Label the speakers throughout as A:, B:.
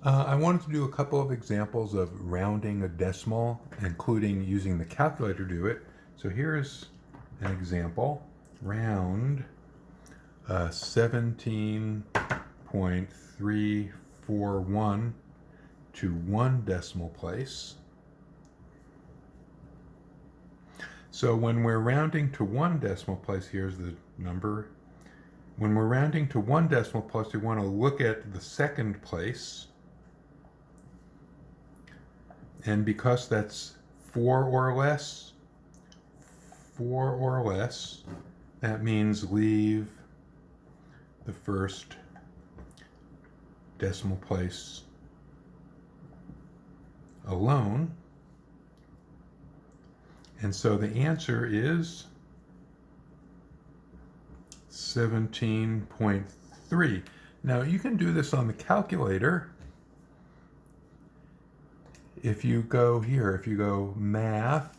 A: I wanted to do a couple of examples of rounding a decimal, including using the calculator to do it. So here's an example. Round 17.341 to one decimal place. So when we're rounding to one decimal place, here's the number. When we're rounding to one decimal place, we want to look at the second place. And because that's four or less, that means leave the first decimal place alone. And so the answer is 17.3. Now you can do this on the calculator. If you go here, if you go math,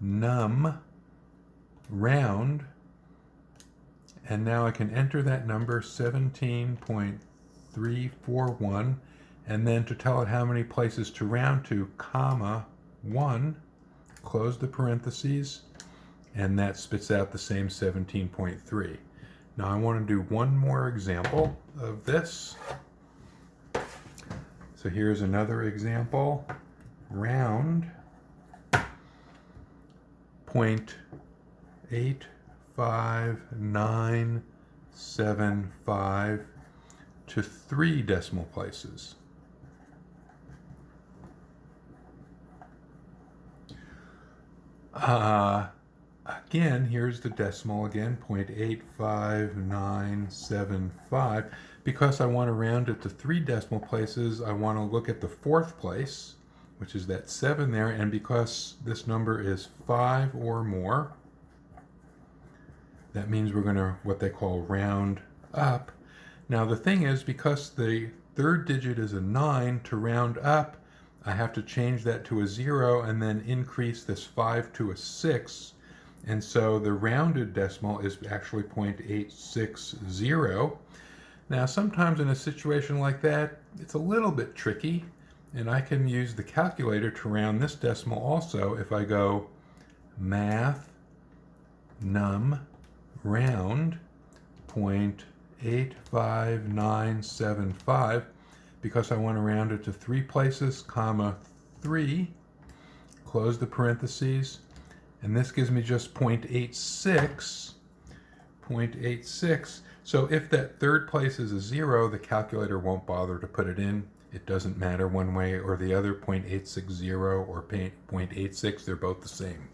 A: num, round, and now I can enter that number 17.341, and then to tell it how many places to round to, comma, 1, close the parentheses, and that spits out the same 17.3. Now I want to do one more example of this. So here's another example. Round 0.85975 to 3 decimal places. Again, here's the decimal again, 0.85975. Because I want to round it to 3 decimal places, I want to look at the fourth place, which is that 7 there, and because this number is 5 or more, that means we're going to what they call round up. Now the thing is, because the third digit is a 9, to round up, I have to change that to a 0 and then increase this 5 to a 6. And so the rounded decimal is actually 0.860. Now sometimes in a situation like that, it's a little bit tricky, and I can use the calculator to round this decimal also. If I go math, num, round, 0.85975, because I want to round it to 3 places, comma 3, close the parentheses, and this gives me just 0.86. So if that third place is a 0, the calculator won't bother to put it in. It doesn't matter one way or the other, 0.860 or 0.86, they're both the same.